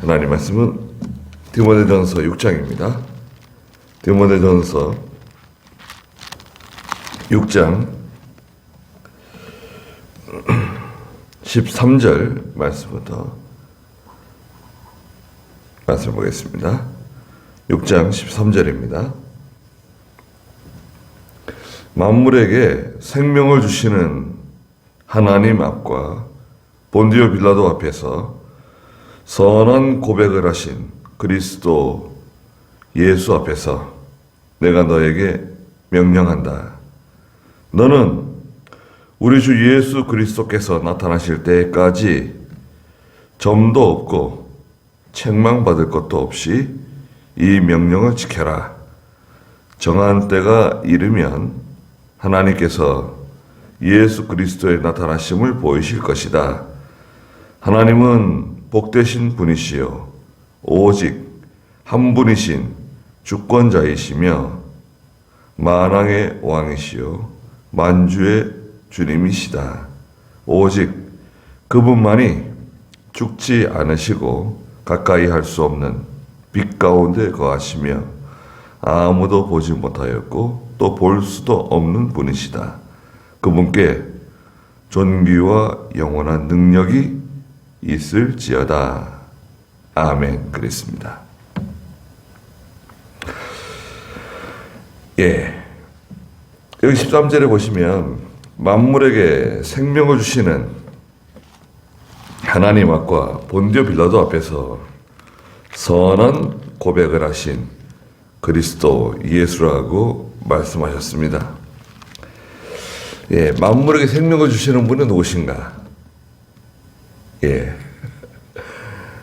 하나님 말씀은 디모데전서 6장입니다. 디모데전서 6장 13절 말씀부터 말씀 보겠습니다. 6장 13절입니다. 만물에게 생명을 주시는 하나님 앞과 본디오 빌라도 앞에서 선한 고백을 하신 그리스도 예수 앞에서 내가 너에게 명령한다. 너는 우리 주 예수 그리스도께서 나타나실 때까지 점도 없고 책망받을 것도 없이 이 명령을 지켜라. 정한 때가 이르면 하나님께서 예수 그리스도의 나타나심을 보이실 것이다. 하나님은 복되신 분이시요 오직 한 분이신 주권자이시며 만왕의 왕이시요 만주의 주님이시다. 오직 그분만이 죽지 않으시고 가까이 할 수 없는 빛 가운데 거하시며 아무도 보지 못하였고 또 볼 수도 없는 분이시다. 그분께 존귀와 영원한 능력이 있을지어다. 아멘. 그랬습니다. 여기 13절에 보시면 만물에게 생명을 주시는 하나님 앞과 본디오 빌라도 앞에서 선한 고백을 하신 그리스도 예수라고 말씀하셨습니다. 만물에게 생명을 주시는 분은 누구신가?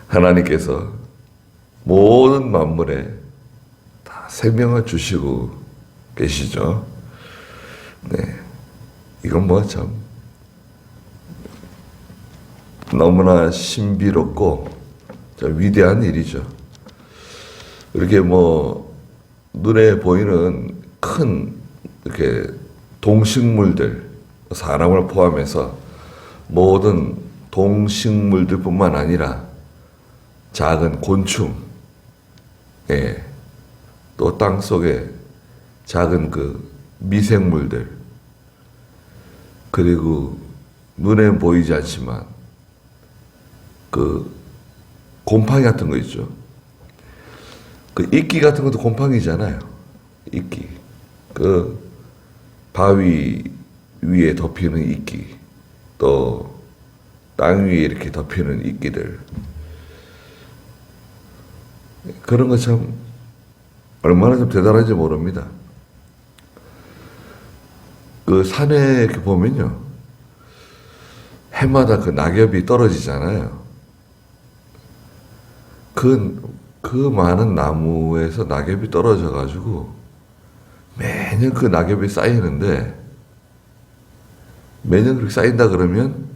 하나님께서 모든 만물에 다 생명을 주시고 계시죠. 이건 참 너무나 신비롭고 위대한 일이죠. 이렇게 눈에 보이는 큰 이렇게 동식물들, 사람을 포함해서 모든 동식물들뿐만 아니라 작은 곤충, 또 땅 속에 작은 그 미생물들, 그리고 눈에 보이지 않지만 그 곰팡이 같은 거 있죠. 그 이끼 같은 것도 곰팡이잖아요. 이끼. 그 바위 위에 덮이는 이끼, 또 땅 위에 이렇게 덮이는 이끼들. 그런 거 참 얼마나 좀 대단한지 모릅니다. 그 산에 이렇게 보면요, 해마다 그 낙엽이 떨어지잖아요. 그 많은 나무에서 낙엽이 떨어져가지고 매년 그 낙엽이 쌓이는데, 매년 그렇게 쌓인다 그러면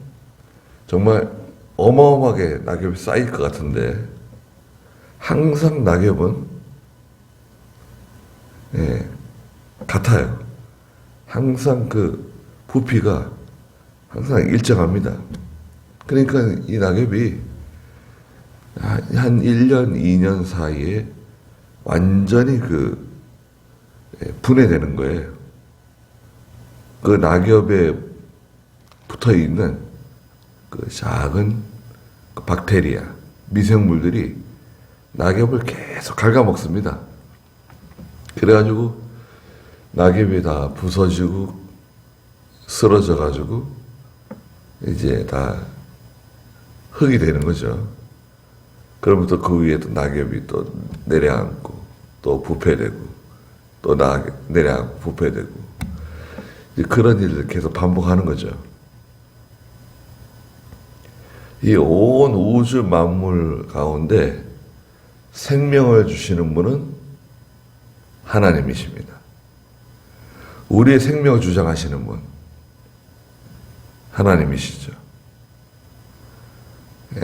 정말 어마어마하게 낙엽이 쌓일 것 같은데, 항상 낙엽은 같아요. 항상 그 부피가 항상 일정합니다. 그러니까 이 낙엽이 한 1년, 2년 사이에 완전히 분해되는 거예요. 그 낙엽에 붙어 있는 그 작은 그 박테리아, 미생물들이 낙엽을 계속 갉아먹습니다. 그래가지고 낙엽이 다 부서지고 쓰러져가지고 이제 다 흙이 되는 거죠. 그러면 또 그 위에 또 낙엽이 또 내려앉고 또 부패되고 또 내려앉고 부패되고, 이제 그런 일을 계속 반복하는 거죠. 이 온 우주 만물 가운데 생명을 주시는 분은 하나님이십니다. 우리의 생명을 주장하시는 분 하나님이시죠.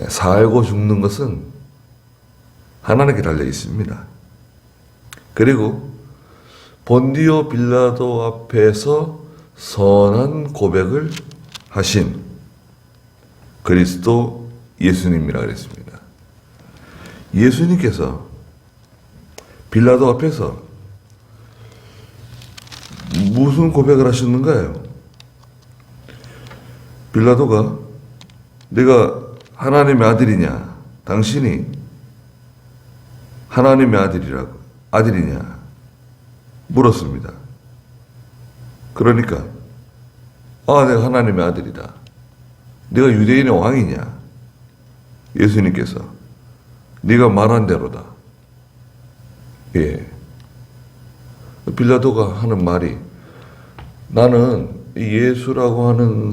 살고 죽는 것은 하나님께 달려 있습니다. 그리고 본디오 빌라도 앞에서 선한 고백을 하신 그리스도 예수님이라 그랬습니다. 예수님께서 빌라도 앞에서 무슨 고백을 하셨는가요? 빌라도가 내가 하나님의 아들이냐? 당신이 하나님의 아들이냐? 물었습니다. 그러니까 내가 하나님의 아들이다. 내가 유대인의 왕이냐? 예수님께서 네가 말한 대로다. 예. 빌라도가 하는 말이 나는 예수라고 하는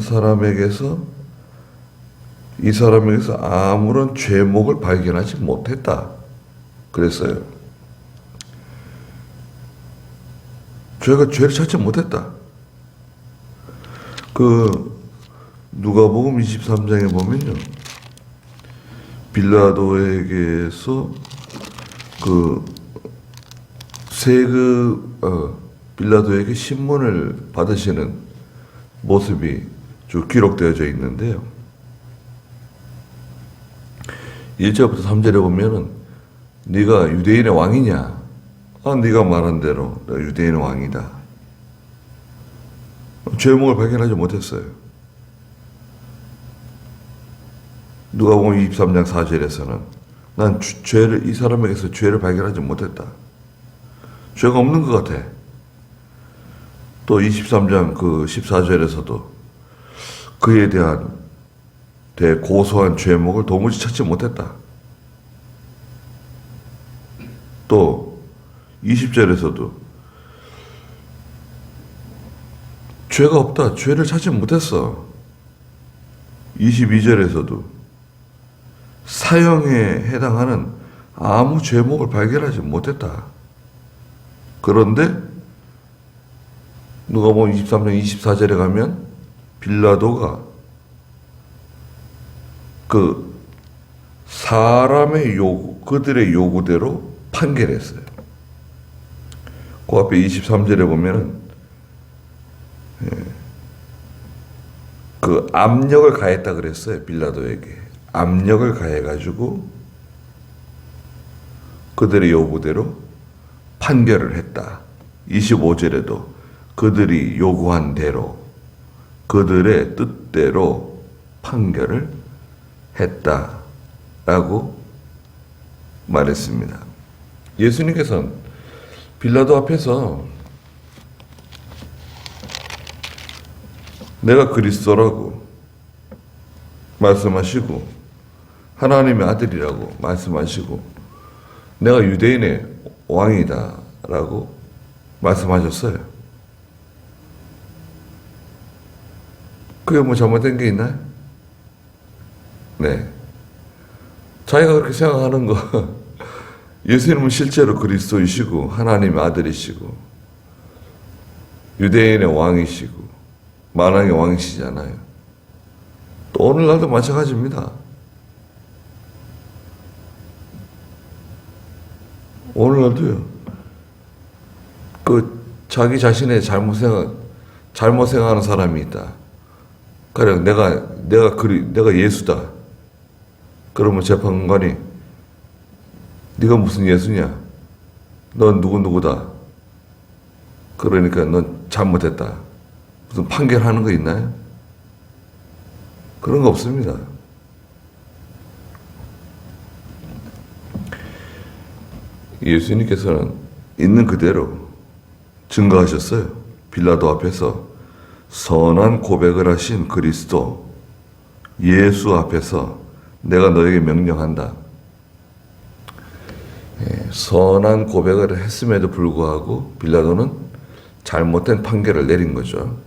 이 사람에게서 아무런 죄목을 발견하지 못했다. 그랬어요. 죄를 찾지 못했다. 누가복음 23장에 보면요. 빌라도에게서 빌라도에게 신문을 받으시는 모습이 쭉 기록되어져 있는데요. 1절부터 3절에 보면은 네가 유대인의 왕이냐? 네가 말한 대로 내가 유대인의 왕이다. 죄목을 발견하지 못했어요. 누가복음 23장 4절에서는 난 이 사람에게서 죄를 발견하지 못했다. 죄가 없는 것 같아. 또 23장 14절에서도 그에 대한 고소한 죄목을 도무지 찾지 못했다. 또 20절에서도 죄가 없다. 죄를 찾지 못했어. 22절에서도 사형에 해당하는 아무 죄목을 발견하지 못했다. 그런데 누가복음 23장 24절에 가면 빌라도가 사람의 그들의 요구대로 판결했어요. 그 앞에 23절에 보면은 압력을 가했다 그랬어요. 빌라도에게 압력을 가해가지고 그들의 요구대로 판결을 했다. 25절에도 그들이 요구한 대로 그들의 뜻대로 판결을 했다라고 말했습니다. 예수님께서는 빌라도 앞에서 내가 그리스도라고 말씀하시고 하나님의 아들이라고 말씀하시고 내가 유대인의 왕이다라고 말씀하셨어요. 그게 뭐 잘못된 게 있나요? 네. 자기가 그렇게 생각하는 거 예수님은 실제로 그리스도이시고 하나님의 아들이시고 유대인의 왕이시고 만왕의 왕이시잖아요. 또 오늘날도 마찬가지입니다. 오늘날도요. 자기 자신의 잘못 생각하는 사람이 있다. 그래, 내가 예수다. 그러면 재판관이 네가 무슨 예수냐? 넌 누구다. 그러니까 넌 잘못했다. 무슨 판결하는 거 있나요? 그런 거 없습니다. 예수님께서는 있는 그대로 증거하셨어요. 빌라도 앞에서 선한 고백을 하신 그리스도 예수 앞에서 내가 너에게 명령한다. 선한 고백을 했음에도 불구하고 빌라도는 잘못된 판결을 내린 거죠.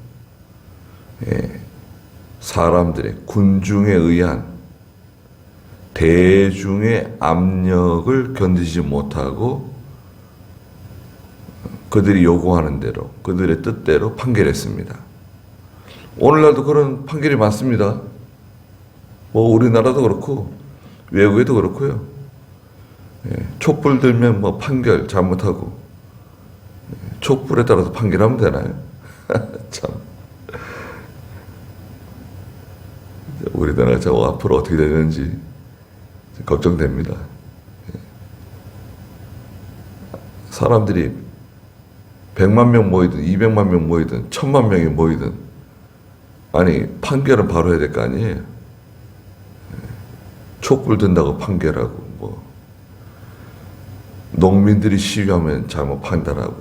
사람들의 군중에 의한 대중의 압력을 견디지 못하고 그들이 요구하는 대로 그들의 뜻대로 판결했습니다. 오늘날도 그런 판결이 많습니다. 뭐 우리나라도 그렇고 외국에도 그렇고요. 촛불 들면 뭐 판결 잘못하고 촛불에 따라서 판결하면 되나요? 참 우리나라 저 앞으로 어떻게 되는지 걱정됩니다. 사람들이 100만 명 모이든 200만 명 모이든 1000만 명이 모이든 아니 판결은 바로 해야 될 거 아니에요. 촛불 든다고 판결하고 뭐 농민들이 시위하면 잘못 판단하고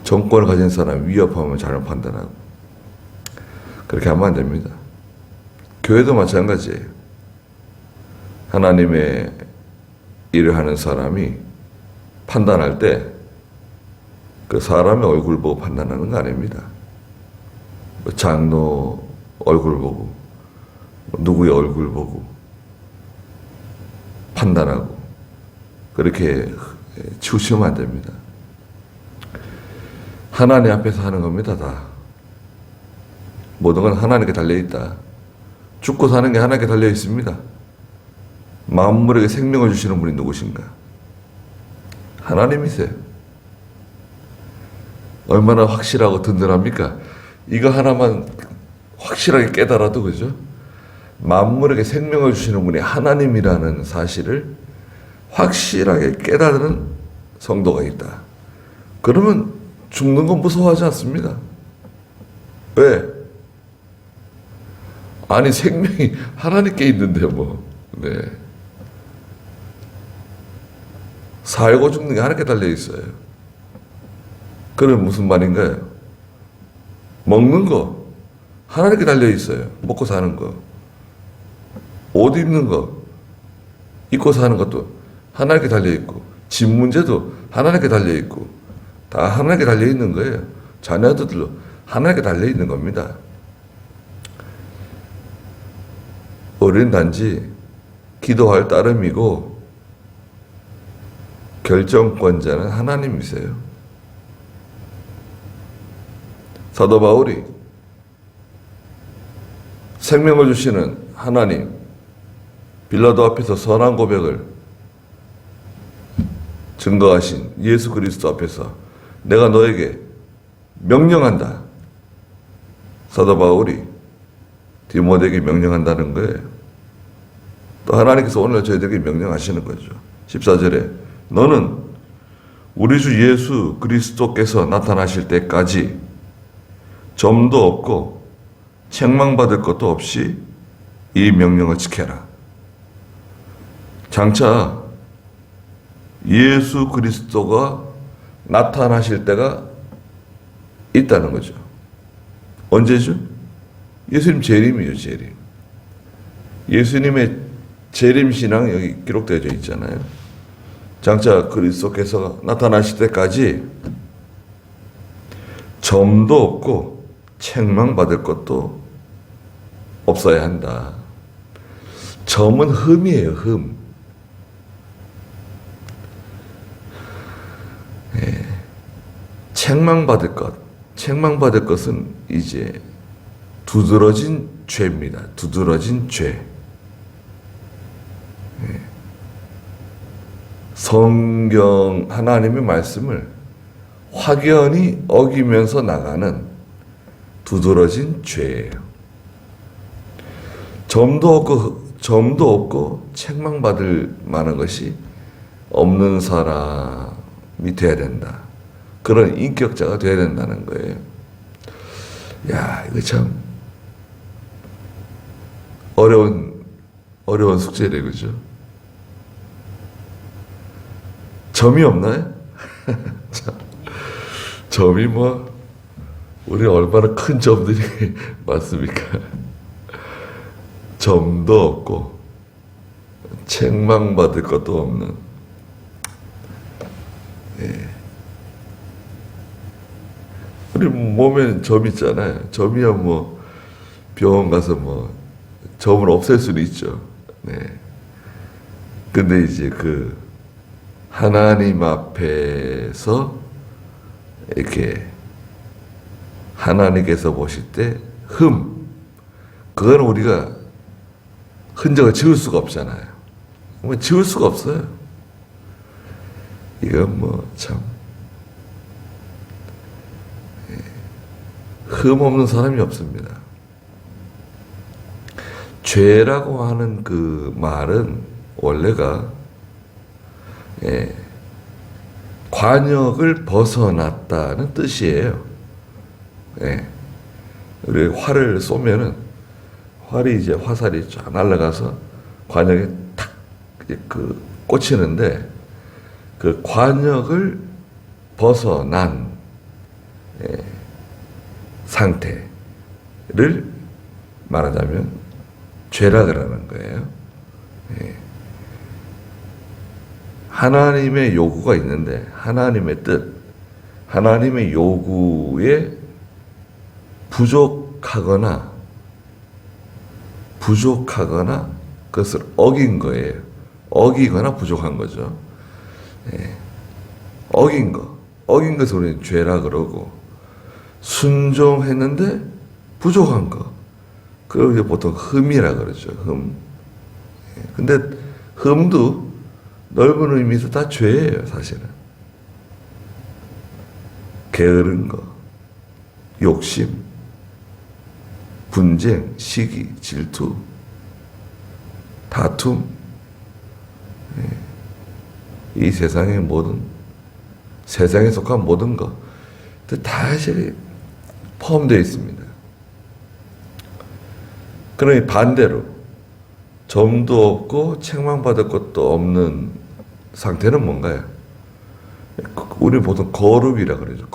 정권을 가진 사람 위협하면 잘못 판단하고 그렇게 하면 안 됩니다. 교회도 마찬가지예요. 하나님의 일을 하는 사람이 판단할 때 그 사람의 얼굴 보고 판단하는 거 아닙니다. 장로 얼굴 보고 누구의 얼굴 보고 판단하고 그렇게 치우치면 안 됩니다. 하나님 앞에서 하는 겁니다. 다 모든 건 하나님께 달려있다. 죽고 사는 게 하나님께 달려있습니다. 만물에게 생명을 주시는 분이 누구신가? 하나님이세요. 얼마나 확실하고 든든합니까? 이거 하나만 확실하게 깨달아도 그죠? 만물에게 생명을 주시는 분이 하나님이라는 사실을 확실하게 깨달은 성도가 있다. 그러면 죽는 건 무서워하지 않습니다. 왜? 아니 생명이 하나님께 있는데 뭐. 네. 살고 죽는 게 하나님께 달려 있어요. 그럼 무슨 말인가요? 먹는 거 하나님께 달려 있어요. 먹고 사는 거, 옷 입는 거, 입고 사는 것도 하나님께 달려 있고, 집 문제도 하나님께 달려 있고, 다 하나님께 달려 있는 거예요. 자녀들도 하나님께 달려 있는 겁니다. 우리는 단지 기도할 따름이고 결정권자는 하나님이세요. 사도 바울이 생명을 주시는 하나님, 빌라도 앞에서 선한 고백을 증거하신 예수 그리스도 앞에서 내가 너에게 명령한다. 사도 바울이 디모데에게 명령한다는 거예요. 또 하나님께서 오늘 저희들에게 명령하시는 거죠. 14절에 너는 우리 주 예수 그리스도께서 나타나실 때까지 점도 없고 책망받을 것도 없이 이 명령을 지켜라. 장차 예수 그리스도가 나타나실 때가 있다는 거죠. 언제죠? 예수님 재림이죠, 재림. 예수님의 재림 신앙 여기 기록되어 있잖아요. 장차 그리스도께서 나타나실 때까지 점도 없고 책망받을 것도 없어야 한다. 점은 흠이에요, 흠. 예. 책망받을 것. 책망받을 것은 이제 두드러진 죄입니다. 두드러진 죄. 예. 성경 하나님의 말씀을 확연히 어기면서 나가는 두드러진 죄예요. 점도 없고 책망받을 만한 것이 없는 사람이 돼야 된다. 그런 인격자가 돼야 된다는 거예요. 야, 이거 참 어려운 숙제래, 그죠? 점이 없나요? 점이 뭐 우리 얼마나 큰 점들이 많습니까? 점도 없고 책망받을 것도 없는. 예. 우리 몸에는 점 있잖아요. 점이야 뭐 병원 가서 뭐 점을 없앨 수는 있죠. 네. 근데 이제 그 하나님 앞에서 이렇게 하나님께서 보실 때 그건 우리가 흔적을 지울 수가 없잖아요. 뭐 지울 수가 없어요. 이건 뭐 참 흠 없는 사람이 없습니다. 죄라고 하는 그 말은 원래가 관역을 벗어났다는 뜻이에요. 우리 활을 쏘면은 활이 이제 화살이 쫙 날아가서 관역에 탁 그 꽂히는데 그 관역을 벗어난 상태를 말하자면 죄라 그러는 거예요. 하나님의 요구가 있는데 하나님의 뜻, 하나님의 요구에 부족하거나 그것을 어긴 거예요. 어기거나 부족한 거죠. 어긴 것을 우리는 죄라 그러고, 순종했는데 부족한 거, 그걸 이제 보통 흠이라 그러죠. 흠. 근데 흠도 넓은 의미에서 다 죄예요, 사실은. 게으른 거, 욕심, 분쟁, 시기, 질투, 다툼, 이 세상에 속한 모든 것, 다 포함되어 있습니다. 그러니 반대로, 점도 없고 책망받을 것도 없는 상태는 뭔가요? 우리 보통 거룩이라 그러죠.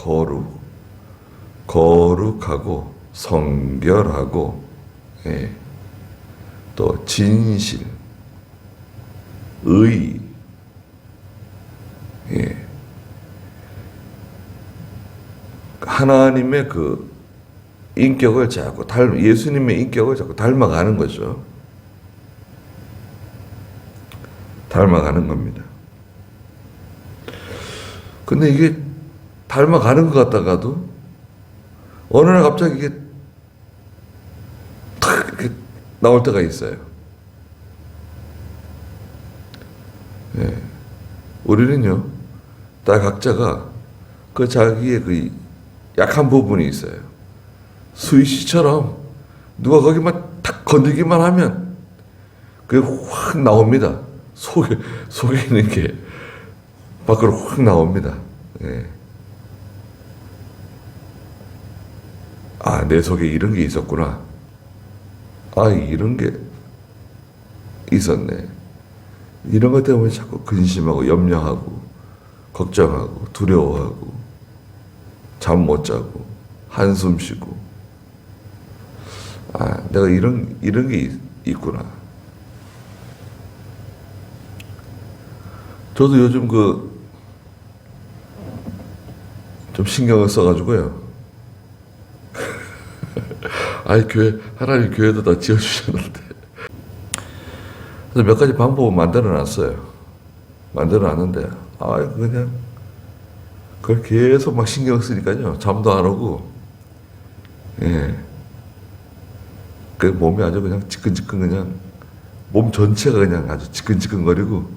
거룩하고, 성결하고, 또 진실, 의, 하나님의 그 인격을 자꾸 예수님의 인격을 자꾸 닮아가는 거죠. 닮아가는 겁니다. 근데 이게 닮아가는 것 같다가도 어느 날 갑자기 이게 탁 이렇게 나올 때가 있어요. 우리는요, 다 각자가 그 자기의 그 약한 부분이 있어요. 수희씨처럼 누가 거기만 탁 건들기만 하면 그게 확 나옵니다. 속에 있는 게 밖으로 확 나옵니다. 아, 내 속에 이런 게 있었구나. 아, 이런 게 있었네. 이런 것 때문에 자꾸 근심하고 염려하고 걱정하고 두려워하고 잠 못 자고 한숨 쉬고, 아, 내가 이런 게 있구나. 저도 요즘 좀 신경을 써가지고요. 아이, 하나님 교회도 다 지어주셨는데. 그래서 몇 가지 방법을 만들어놨어요. 만들어놨는데, 그냥, 그걸 계속 막 신경 쓰니까요. 잠도 안 오고, 그 몸이 아주 그냥 지끈지끈 그냥, 몸 전체가 그냥 아주 지끈지끈거리고,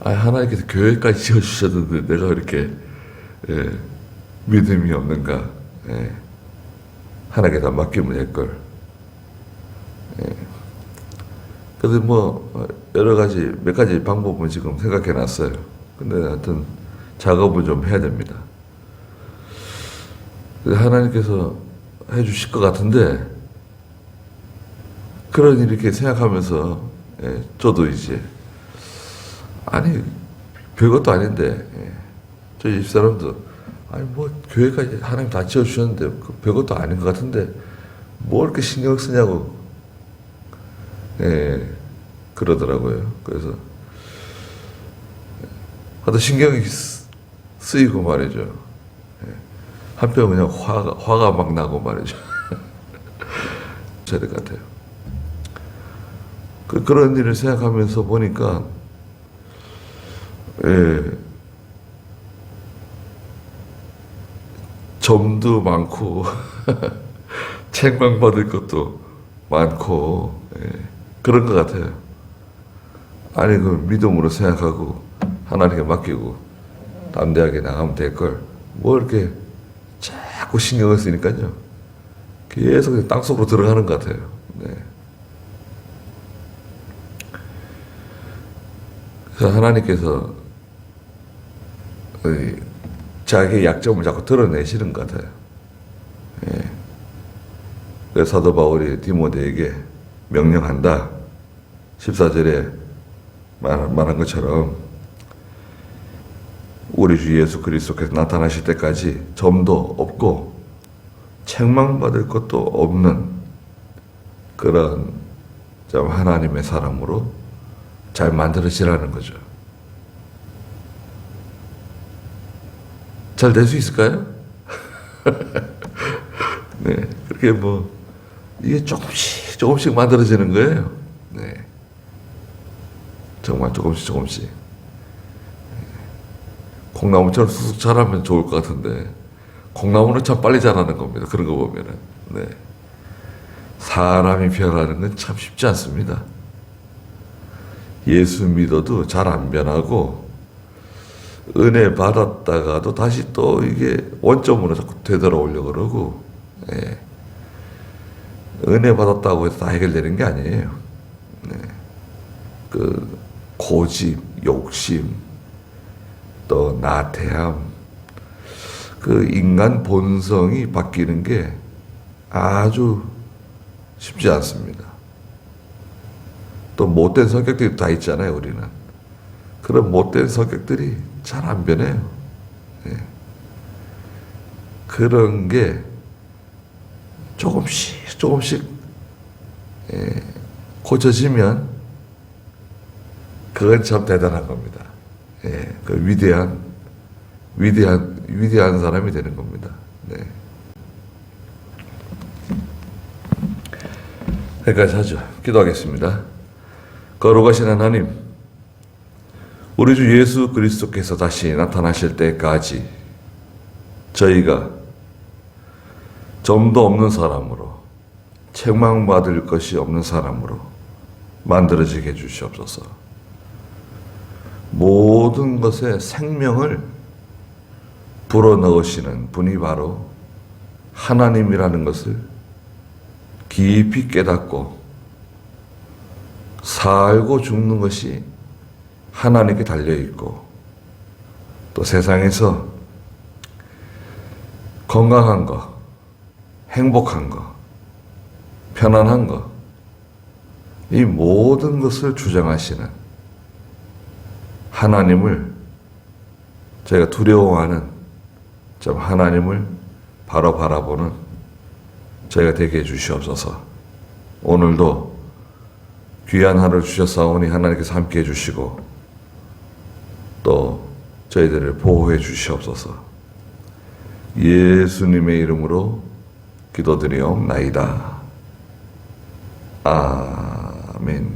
하나님께서 교회까지 지어주셨는데 내가 그렇게, 믿음이 없는가. 하나님께 맡기면 될걸. 그래서 몇 가지 방법은 지금 생각해 놨어요. 근데 하여튼 작업을 좀 해야 됩니다. 하나님께서 해 주실 것 같은데, 그러니 이렇게 생각하면서, 저도 이제, 별것도 아닌데, 저희 집사람도, 교회까지 하나님 다 지어주셨는데, 별것도 아닌 것 같은데, 뭐 이렇게 신경 쓰냐고, 그러더라고요. 그래서, 하도 신경이 쓰이고 말이죠. 한편 그냥 화가 막 나고 말이죠. 해야 될 것 같아요. 그런 일을 생각하면서 보니까, 점도 많고, 책망받을 것도 많고, 그런 것 같아요. 그 믿음으로 생각하고, 하나님께 맡기고, 담대하게 나가면 될걸. 뭐 이렇게 자꾸 신경을 쓰니까요. 계속 땅속으로 들어가는 것 같아요. 그래서 하나님께서 자기의 약점을 자꾸 드러내시는 것 같아요. 예. 그래서 사도 바울이 디모데에게 명령한다. 14절에 말한 것처럼 우리 주 예수 그리스도께서 나타나실 때까지 점도 없고 책망받을 것도 없는 그런 좀 하나님의 사람으로 잘 만들어지라는 거죠. 잘 될 수 있을까요? 네, 그렇게 이게 조금씩 만들어지는 거예요. 네, 정말 조금씩. 콩나무처럼 쑥쑥 자라면 좋을 것 같은데 콩나무는 참 빨리 자라는 겁니다. 그런 거 보면은. 네. 사람이 변하는 건 참 쉽지 않습니다. 예수 믿어도 잘 안 변하고 은혜 받았다가도 다시 또 이게 원점으로 자꾸 되돌아오려고 그러고, 예. 은혜 받았다고 해서 다 해결되는 게 아니에요. 네. 그 고집, 욕심, 또 나태함, 그 인간 본성이 바뀌는 게 아주 쉽지 않습니다. 또 못된 성격들이 다 있잖아요, 우리는. 그런 못된 성격들이 잘 안 변해요. 네. 그런 게 조금씩 고쳐지면 그건 참 대단한 겁니다. 예, 그 위대한 사람이 되는 겁니다. 네. 여기까지 하죠. 기도하겠습니다. 거룩하신 하나님, 우리 주 예수 그리스도께서 다시 나타나실 때까지 저희가 점도 없는 사람으로, 책망받을 것이 없는 사람으로 만들어지게 해주시옵소서. 모든 것에 생명을 불어넣으시는 분이 바로 하나님이라는 것을 깊이 깨닫고, 살고 죽는 것이 하나님께 달려있고, 또 세상에서 건강한 것, 행복한 것, 편안한 것, 이 모든 것을 주장하시는 하나님을 저희가 두려워하는, 좀 하나님을 바로 바라보는 저희가 되게 해주시옵소서. 오늘도 귀한 하루를 주셨사오니 하나님께서 함께 해주시고 또 저희들을 보호해 주시옵소서. 예수님의 이름으로 기도드리옵나이다. 아멘.